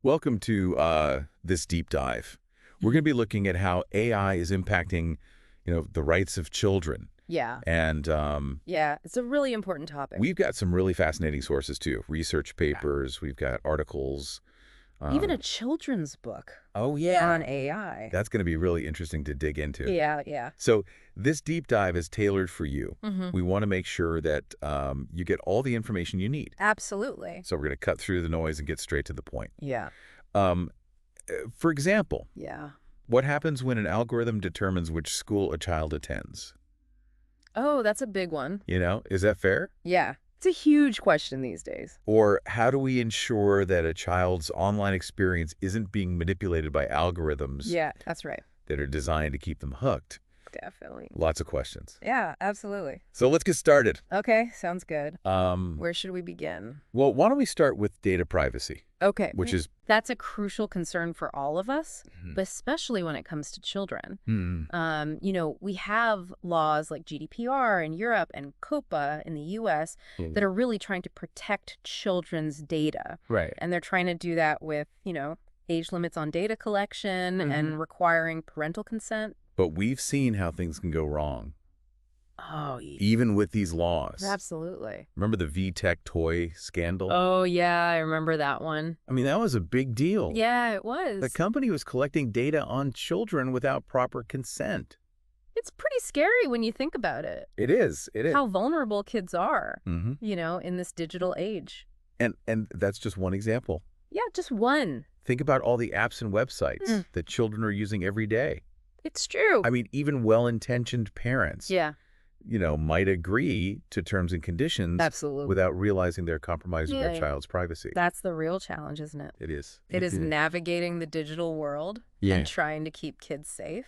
Welcome to this deep dive. We're going to be looking at how AI is impacting, the rights of children. Yeah. And Yeah, it's a really important topic. we've got some really fascinating sources, too. Research papers, we've got articles. Even a children's book Oh, yeah. on AI. That's going to be really interesting to dig into. Yeah, yeah. So this deep dive is tailored for you. Mm-hmm. We want to make sure that you get all the information you need. Absolutely. So we're going to cut through the noise and get straight to the point. Yeah. Um, for example, Yeah. what happens when an algorithm determines which school a child attends? Oh, that's a big one. Is that fair? Yeah. It's a huge question these days. Or how do we ensure that a child's online experience isn't being manipulated by algorithms Yeah, that's right. that are designed to keep them hooked? Definitely. Lots of questions. Yeah, absolutely. So let's get started. Okay, sounds good. Well, Where should we begin? why don't we start with data privacy, Okay. which is That's a crucial concern for all of us, Mhm. but especially when it comes to children. Hmm. We have laws like GDPR in Europe and COPPA in the US that are really trying to protect children's data. Right. And they're trying to do that with, age limits on data collection and requiring parental consent. But we've seen how things can go wrong, Oh, even with these laws. absolutely. Remember the VTech toy scandal? Oh, yeah, I remember that one. I mean, that was a big deal. Yeah, it was. The company was collecting data on children without proper consent. It's pretty scary when you think about it. It is. It is. How vulnerable kids are, Hmm. in this digital age. And that's just one example. Yeah, just one. Think about all the apps and websites that children are using every day. It's true. I mean, even well-intentioned parents, Yeah, might agree to terms and conditions absolutely. without realizing they're compromising their Yeah. child's privacy. That's the real challenge, isn't it? It is. It is navigating the digital world Yeah. and trying to keep kids safe.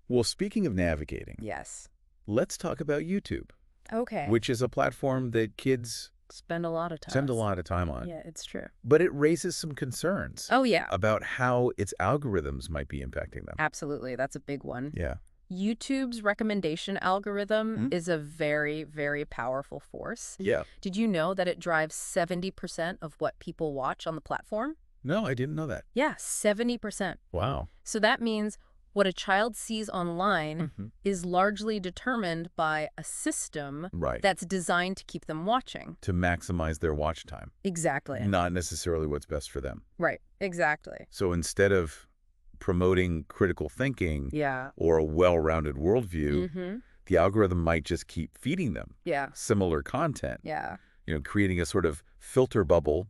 Well, speaking of navigating, Yes. let's talk about YouTube, Okay. which is a platform that kids Spend a lot of time. spend a lot of time on. Yeah, it's true. But it raises some concerns Oh, yeah. about how its algorithms might be impacting them. Absolutely. That's a big one. Yeah. YouTube's recommendation algorithm Mhm. is a very, very powerful force. Yeah. Did you know that it drives 70% of what people watch on the platform? No, I didn't know that. Yeah, 70%. Wow. So that means what a child sees online Mhm. is largely determined by a system Right. that's designed to keep them watching. To maximize their watch time, Exactly. not necessarily what's best for them. Right. Exactly. So instead of promoting critical thinking Yeah. or a well-rounded worldview, Mm-hmm. the algorithm might just keep feeding them Yeah. similar content, Yeah. creating a sort of filter bubble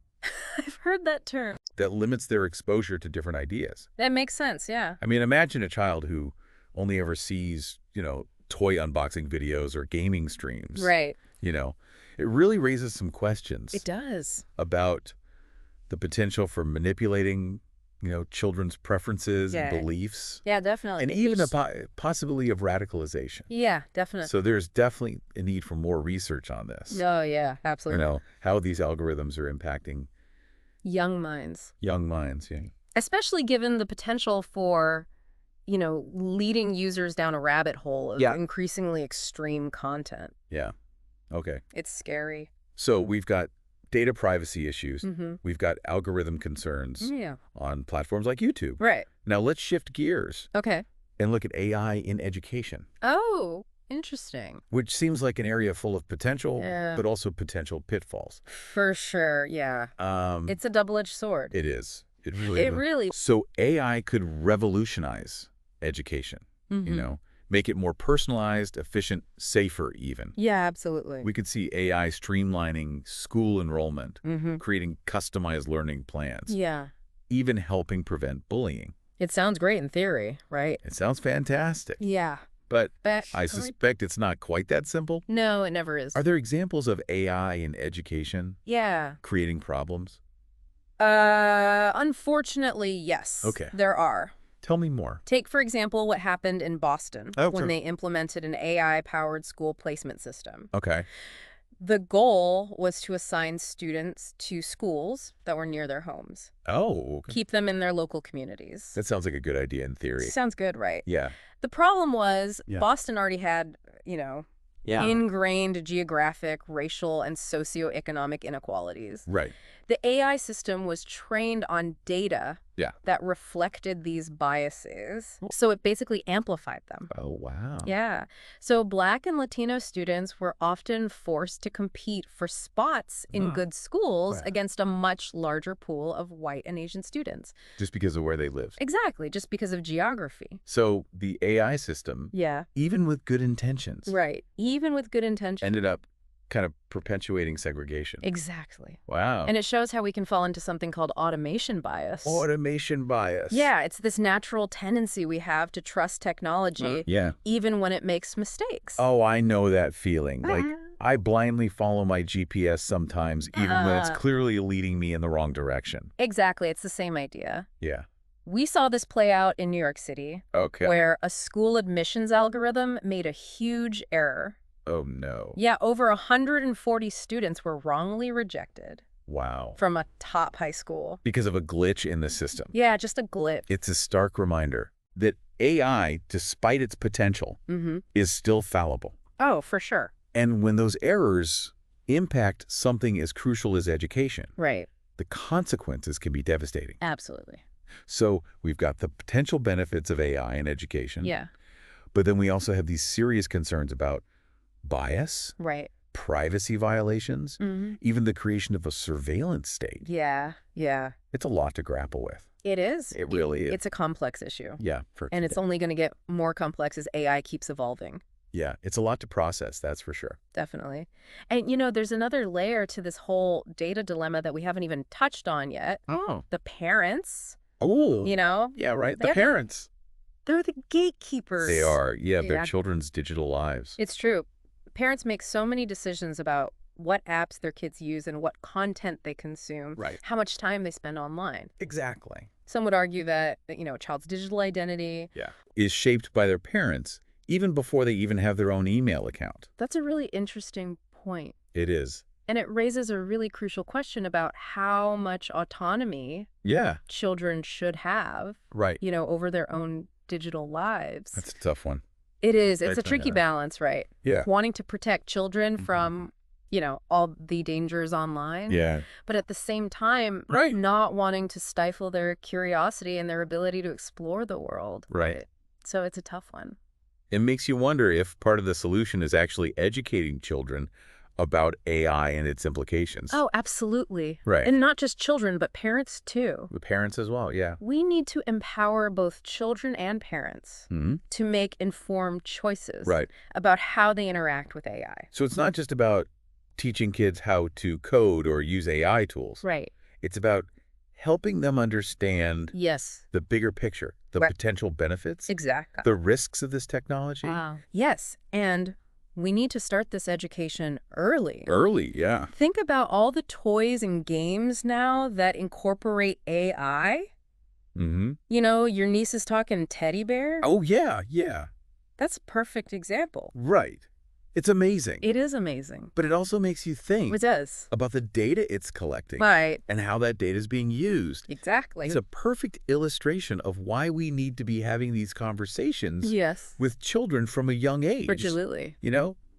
I've heard that term. that limits their exposure to different ideas. That makes sense. Yeah. I mean, imagine a child who only ever sees, toy unboxing videos or gaming streams. Right. It really raises some questions It does. about the potential for manipulating, children's preferences Yeah. and beliefs, Yeah, definitely. and even a possibility of radicalization. Yeah, definitely. So there's definitely a need for more research on this. Oh, yeah, absolutely. How these algorithms are impacting Young minds. young minds. Yeah. Especially given the potential for, leading users down a rabbit hole of Yeah. increasingly extreme content. Yeah. Okay. It's scary. So we've got data privacy issues. Mm-hmm. We've got algorithm concerns Yeah. on platforms like YouTube. Right. Now let's shift gears Okay. and look at AI in education, Oh, interesting. which seems like an area full of potential, Yeah. but also potential pitfalls. For sure. Yeah. It's a double-edged sword. It is. It really It is. really. So AI could revolutionize education, Mhm. make it more personalized, efficient, safer even. Yeah, absolutely. We could see AI streamlining school enrollment, Mm-hmm. creating customized learning plans, Yeah. even helping prevent bullying. It sounds great in theory, right? It sounds fantastic, Yeah. but But I suspect it's not quite that simple. No, it never is. Are there examples of AI in education Yeah. creating problems? Unfortunately, yes. Okay. There are. Tell me more. Take, for example, what happened in Boston Oh, when sure. they implemented an AI-powered school placement system. Okay. The goal was to assign students to schools that were near their homes, Oh, okay. keep them in their local communities. That sounds like a good idea in theory. Sounds good, right? Yeah. The problem was Yeah. Boston already had, Yeah. ingrained geographic, racial, and socioeconomic inequalities. Right. The AI system was trained on data Yeah. that reflected these biases, so it basically amplified them. Oh, wow. Yeah. So Black and Latino students were often forced to compete for spots in good schools Wow. against a much larger pool of white and Asian students. Just because of where they lived. Exactly, just because of geography. So the AI system, Yeah. even with good intentions, Right. Even with good intention. ended up kind of perpetuating segregation. Exactly. Wow. And it shows how we can fall into something called automation bias. Automation bias. Yeah, it's this natural tendency we have to trust technology, Yeah. even when it makes mistakes. Oh, I know that feeling. Like, I blindly follow my GPS sometimes, even when it's clearly leading me in the wrong direction. Exactly. It's the same idea. Yeah. We saw this play out in New York City, Okay. where a school admissions algorithm made a huge error. Oh, no. Yeah, over 140 students were wrongly rejected Wow. from a top high school. Because of a glitch in the system. Yeah, just a glitch. It's a stark reminder that AI, despite its potential, is still fallible. Oh, for sure. And when those errors impact something as crucial as education, Right. the consequences can be devastating. Absolutely. So we've got the potential benefits of AI in education. Yeah. But then we also have these serious concerns about bias, Right. privacy violations, even the creation of a surveillance state. Yeah. Yeah. It's a lot to grapple with. It is. It really is. It's a complex issue. Yeah. And it's only going to get more complex as AI keeps evolving. Yeah, it's a lot to process, that's for sure. Definitely. And, there's another layer to this whole data dilemma that we haven't even touched on yet. Oh. The parents, Oh. Yeah, right. The They're- parents. they're the gatekeepers. They are. Yeah, their Yeah. children's digital lives. It's true. Parents make so many decisions about what apps their kids use and what content they consume, Right. how much time they spend online. Exactly. Some would argue that, a child's digital identity, Is shaped by their parents even before they even have their own email account. that's a really interesting point. It is. And it raises a really crucial question about how much autonomy Yeah. children should have, Right. over their own digital lives. That's a tough one. It is. It's Right, a tricky yeah. balance, right? Yeah. Wanting to protect children from, all the dangers online. Yeah. But at the same time, Right. not wanting to stifle their curiosity and their ability to explore the world. Right. So it's a tough one. It makes you wonder if part of the solution is actually educating children about AI and its implications. Oh, absolutely. Right. And not just children, but parents too. The parents as well, yeah. We need to empower both children and parents to make informed choices Right. about how they interact with AI. So it's not just about teaching kids how to code or use AI tools. Right. It's about helping them understand Yes. the bigger picture, the Right. potential benefits, Exactly. the risks of this technology. Wow. Yes. And we need to start this education early. Early, yeah. Think about all the toys and games now that incorporate AI. Mm-hmm. Your niece is talking teddy bear. Oh, yeah, yeah. That's a perfect example. Right. It's amazing. It is amazing. But it also makes you think It does. about the data it's collecting Right. and how that data is being used. Exactly. It's a perfect illustration of why we need to be having these conversations Yes. with children from a young age. Absolutely.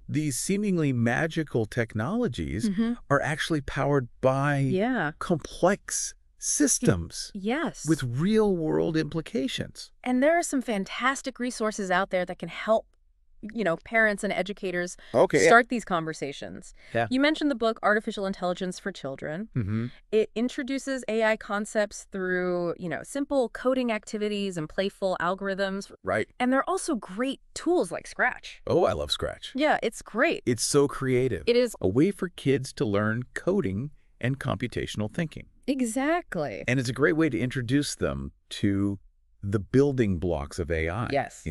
These seemingly magical technologies Mm-hmm. are actually powered by Yeah. complex systems Yes. with real-world implications. And there are some fantastic resources out there that can help, parents and educators start these conversations. Yeah. You mentioned the book Artificial Intelligence for Children. Mm-hmm. It introduces AI concepts through, simple coding activities and playful algorithms. Right. And there are also great tools like Scratch. Oh, I love Scratch. Yeah, it's great. It's so creative. It is. A way for kids to learn coding and computational thinking. Exactly. And it's a great way to introduce them to the building blocks of AI. Yes.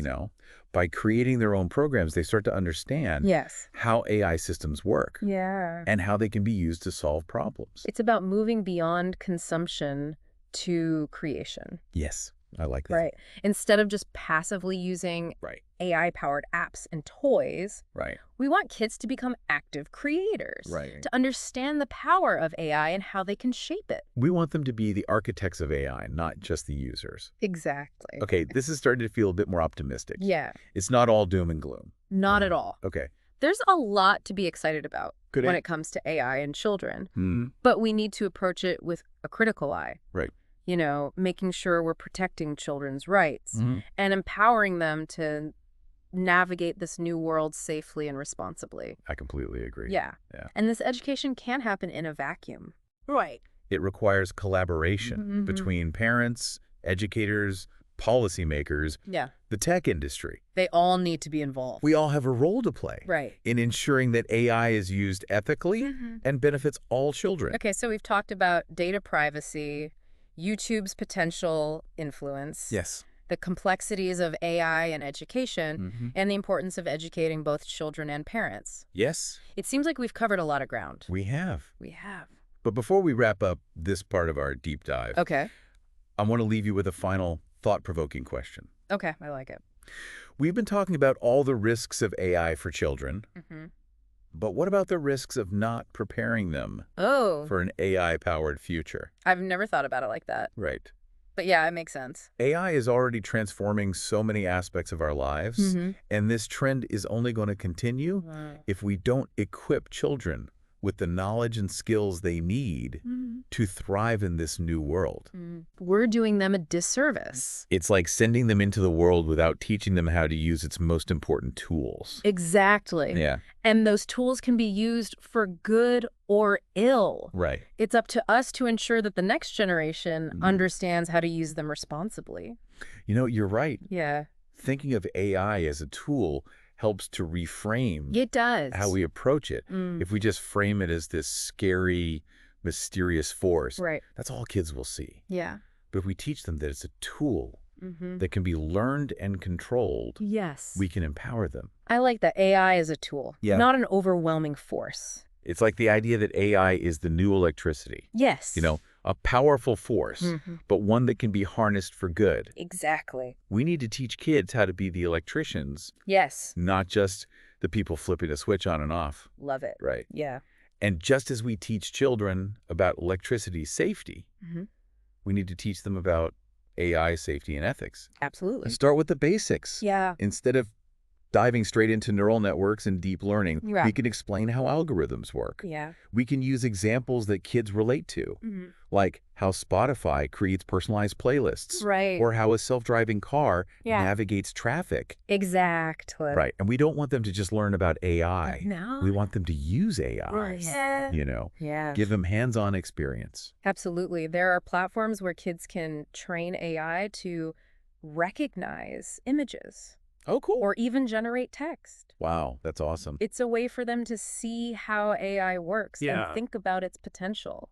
By creating their own programs, they start to understand Yes. how AI systems work Yeah. and how they can be used to solve problems. It's about moving beyond consumption to creation. Yes, I like that. Right. Instead of just passively using Right. AI-powered apps and toys, Right. we want kids to become active creators, Right. to understand the power of AI and how they can shape it. We want them to be the architects of AI, not just the users. Exactly. Okay, this is starting to feel a bit more optimistic. Yeah, It's not all doom and gloom. not at all. Okay, There's a lot to be excited about Good when a- it comes to AI and children, Hmm. but we need to approach it with a critical eye. Right. You know, making sure we're protecting children's rights Mhm. and empowering them to navigate this new world safely and responsibly. I completely agree. Yeah. Yeah. And this education can't happen in a vacuum. Right. It requires collaboration Mhm. between parents, educators, policymakers, Yeah. the tech industry. They all need to be involved. We all have a role to play Right. in ensuring that AI is used ethically Mhm. and benefits all children. Okay, so we've talked about data privacy, YouTube's potential influence, Yes. the complexities of AI and education, Mhm. and the importance of educating both children and parents. Yes, It seems like we've covered a lot of ground. we have. We have. But before we wrap up this part of our deep dive, Okay. I want to leave you with a final thought-provoking question. Okay, I like it. We've been talking about all the risks of AI for children, Mm-hmm. but what about the risks of not preparing them Oh, for an AI-powered future? I've never thought about it like that. Right. But yeah, it makes sense. AI is already transforming so many aspects of our lives, Mm-hmm. and this trend is only going to continue if we don't equip children with the knowledge and skills they need to thrive in this new world. We're doing them a disservice. It's like sending them into the world without teaching them how to use its most important tools. Exactly. Yeah, And those tools can be used for good or ill. right. It's up to us to ensure that the next generation Mhm. understands how to use them responsibly. You know, you're right. Yeah. Thinking of AI as a tool helps to reframe It does. how we approach it. Mm. If we just frame it as this scary, mysterious force, Right. that's all kids will see. Yeah. But if we teach them that it's a tool Mm-hmm. that can be learned and controlled, Yes. we can empower them. I like that AI is a tool, Yeah. not an overwhelming force. It's like the idea that AI is the new electricity, Yes. you know, a powerful force, Mhm. but one that can be harnessed for good. Exactly. We need to teach kids how to be the electricians, Yes. not just the people flipping a switch on and off, Love it. right? Yeah. And just as we teach children about electricity safety, Mhm. we need to teach them about AI safety and ethics. Absolutely. And start with the basics. Yeah. Instead of diving straight into neural networks and deep learning, Yeah. we can explain how algorithms work. Yeah. We can use examples that kids relate to, Mhm. like how Spotify creates personalized playlists, Right. or how a self-driving car Yeah. navigates traffic. Exactly. Right. And we don't want them to just learn about AI. No. We want them to use AI, Right. you know, Yeah. give them hands-on experience. Absolutely. There are platforms where kids can train AI to recognize images Oh, cool. or even generate text. Wow, that's awesome. It's a way for them to see how AI works Yeah. and think about its potential.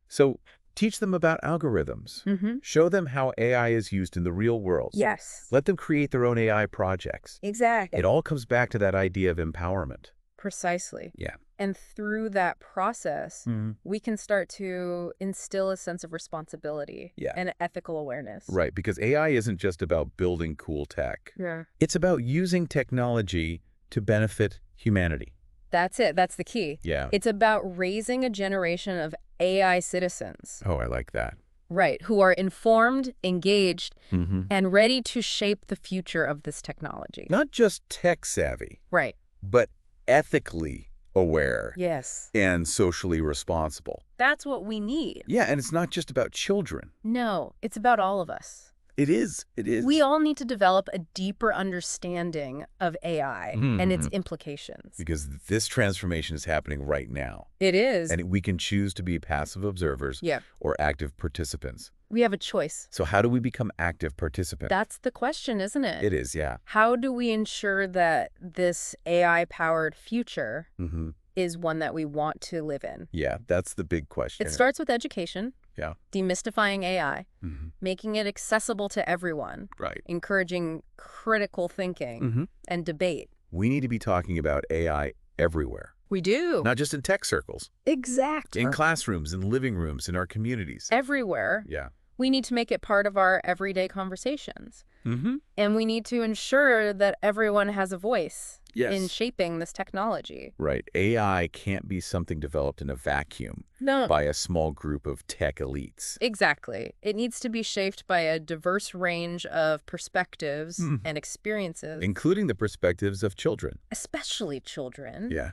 So teach them about algorithms. Mm-hmm. Show them how AI is used in the real world. Yes. Let them create their own AI projects. Exactly. It all comes back to that idea of empowerment. Precisely. Yeah. And through that process, Mhm. we can start to instill a sense of responsibility Yeah. and ethical awareness. Right, because AI isn't just about building cool tech. Yeah. It's about using technology to benefit humanity. That's it. That's the key. Yeah. It's about raising a generation of AI citizens, Oh, I like that. right, who are informed, engaged, Mm-hmm. and ready to shape the future of this technology. Not just tech savvy, Right. but ethically aware Yes. and socially responsible. That's what we need. Yeah, and it's not just about children. No, it's about all of us. It is. It is. We all need to develop a deeper understanding of AI and its Mhm. implications. Because this transformation is happening right now. It is. And we can choose to be passive observers Yeah. or active participants. We have a choice. So how do we become active participants? That's the question, isn't it? It is, yeah. How do we ensure that this AI-powered future Mm-hmm. is one that we want to live in? Yeah, that's the big question. It starts with education, Yeah. demystifying AI, Mm-hmm. making it accessible to everyone, Right. encouraging critical thinking Mm-hmm. and debate. We need to be talking about AI everywhere, We do. not just in tech circles, Exactly. in classrooms, in living rooms, in our communities. Everywhere. Yeah. We need to make it part of our everyday conversations. Mm-hmm. And we need to ensure that everyone has a voice in Yes. shaping this technology. Right. AI can't be something developed in a vacuum No. by a small group of tech elites. Exactly. It needs to be shaped by a diverse range of perspectives Hmm. and experiences, Including the perspectives of children. especially children. Yeah,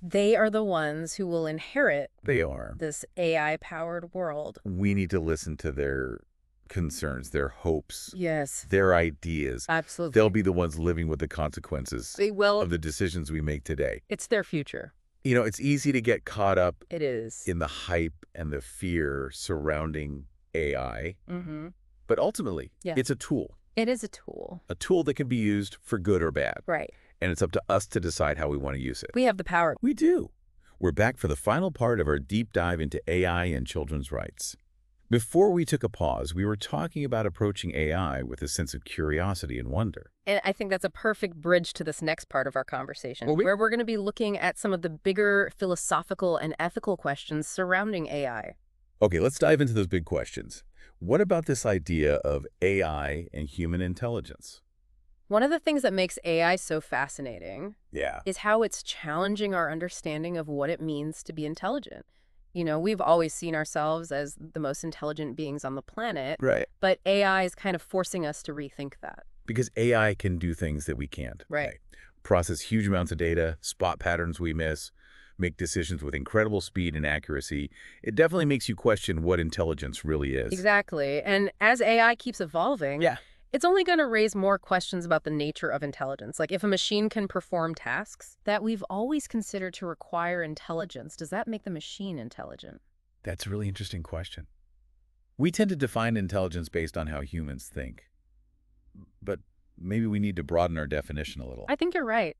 They are the ones who will inherit they are. this AI-powered world. We need to listen to their concerns, their hopes, Yes, their ideas. absolutely. They'll be the ones living with the consequences They will. of the decisions we make today. It's their future. You know, it's easy to get caught up It is. in the hype and the fear surrounding AI, Mm-hmm. but ultimately, Yeah. it's a tool A tool. that can be used for good or bad, Right. and it's up to us to decide how we want to use it. We have the power. We do. We're back for the final part of our deep dive into AI and children's rights. Before we took a pause, we were talking about approaching AI with a sense of curiosity and wonder. And I think that's a perfect bridge to this next part of our conversation, Well, where we're going to be looking at some of the bigger philosophical and ethical questions surrounding AI. Okay, let's dive into those big questions. What about this idea of AI and human intelligence? One of the things that makes AI so fascinating Yeah. is how it's challenging our understanding of what it means to be intelligent. You know, we've always seen ourselves as the most intelligent beings on the planet, Right. but AI is kind of forcing us to rethink that. Because AI can do things that we can't. Right. Process huge amounts of data, spot patterns we miss, make decisions with incredible speed and accuracy. It definitely makes you question what intelligence really is. Exactly. And as AI keeps evolving, Yeah. it's only going to raise more questions about the nature of intelligence. Like if a machine can perform tasks that we've always considered to require intelligence, does that make the machine intelligent? That's a really interesting question. We tend to define intelligence based on how humans think. But maybe we need to broaden our definition a little. I think you're right.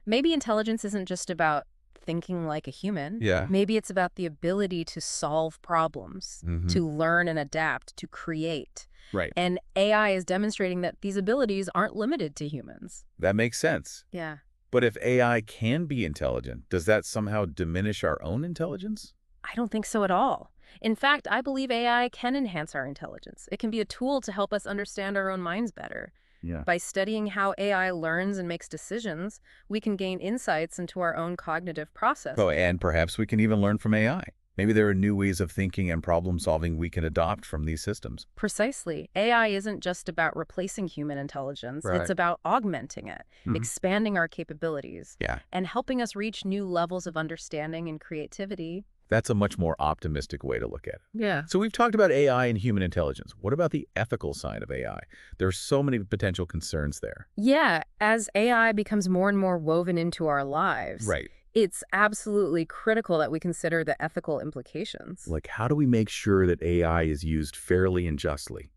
Maybe intelligence isn't just about thinking like a human. Yeah. Maybe it's about the ability to solve problems, to learn and adapt, to create. Right. And AI is demonstrating that these abilities aren't limited to humans. That makes sense. Yeah. But if AI can be intelligent, does that somehow diminish our own intelligence? I don't think so at all. In fact, I believe AI can enhance our intelligence. It can be a tool to help us understand our own minds better. Yeah. By studying how AI learns and makes decisions, we can gain insights into our own cognitive process. Oh, and perhaps we can even learn from AI. Maybe there are new ways of thinking and problem solving we can adopt from these systems. Precisely. AI isn't just about replacing human intelligence. Right. It's about augmenting it, expanding our capabilities, Yeah. and helping us reach new levels of understanding and creativity. That's a much more optimistic way to look at it. Yeah. So we've talked about AI and human intelligence. What about the ethical side of AI? There are so many potential concerns there. Yeah, as AI becomes more and more woven into our lives, Right. it's absolutely critical that we consider the ethical implications. Like, how do we make sure that AI is used fairly and justly?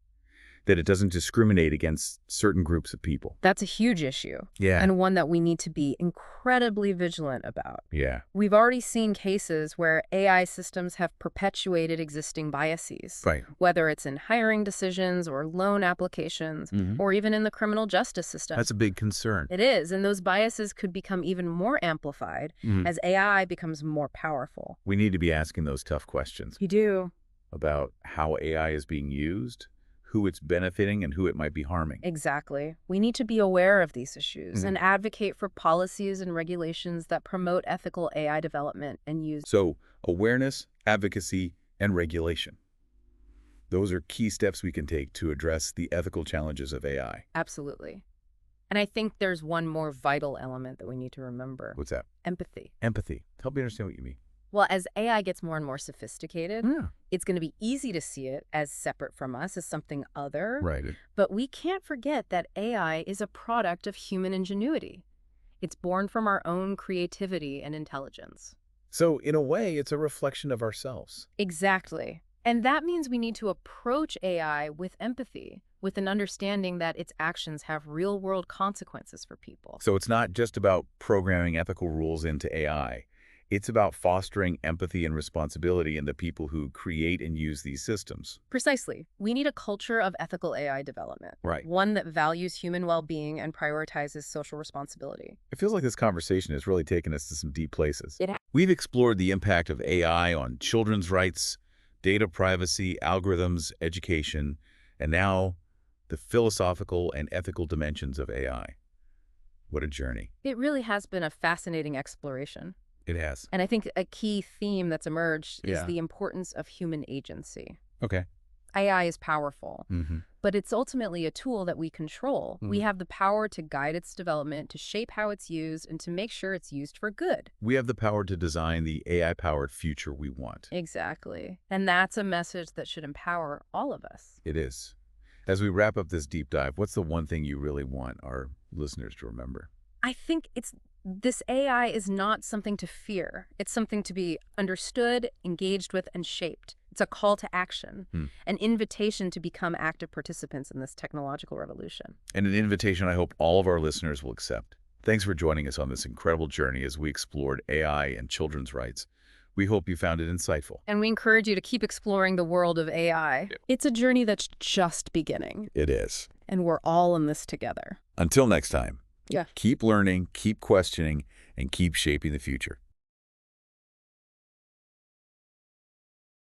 That it doesn't discriminate against certain groups of people? That's a huge issue, Yeah. and one that we need to be incredibly vigilant about. Yeah. We've already seen cases where AI systems have perpetuated existing biases, Right. whether it's in hiring decisions or loan applications, or even in the criminal justice system. That's a big concern. It is, and those biases could become even more amplified as AI becomes more powerful. We need to be asking those tough questions You do. about how AI is being used, who it's benefiting, and who it might be harming. Exactly. We need to be aware of these issues and advocate for policies and regulations that promote ethical AI development and use. So, awareness, advocacy, and regulation. Those are key steps we can take to address the ethical challenges of AI. Absolutely. And I think there's one more vital element that we need to remember. What's that? Empathy. Empathy. Help me understand what you mean. Well, as AI gets more and more sophisticated, Yeah. it's going to be easy to see it as separate from us, as something other. Right. But we can't forget that AI is a product of human ingenuity. It's born from our own creativity and intelligence. So, in a way, it's a reflection of ourselves. Exactly. And that means we need to approach AI with empathy, with an understanding that its actions have real-world consequences for people. So it's not just about programming ethical rules into AI. It's about fostering empathy and responsibility in the people who create and use these systems. Precisely. We need a culture of ethical AI development. Right. One that values human well-being and prioritizes social responsibility. It feels like this conversation has really taken us to some deep places. It has. We've explored the impact of AI on children's rights, Data privacy, algorithms, education, and now the philosophical and ethical dimensions of AI. What a journey. It really has been a fascinating exploration. It has. And I think a key theme that's emerged is Yeah. the importance of human agency. Okay. AI is powerful, Mm-hmm. but it's ultimately a tool that we control. We have the power to guide its development, to shape how it's used, and to make sure it's used for good. We have the power to design the AI-powered future we want. Exactly. And that's a message that should empower all of us. It is. As we wrap up this deep dive, what's the one thing you really want our listeners to remember? I think this AI is not something to fear. It's something to be understood, engaged with, and shaped. It's a call to action, an invitation to become active participants in this technological revolution. And an invitation I hope all of our listeners will accept. Thanks for joining us on this incredible journey as we explored AI and children's rights. We hope you found it insightful. And we encourage you to keep exploring the world of AI. It's a journey that's just beginning, It is. and we're all in this together. Until next time. Yeah. Keep learning, keep questioning, and keep shaping the future.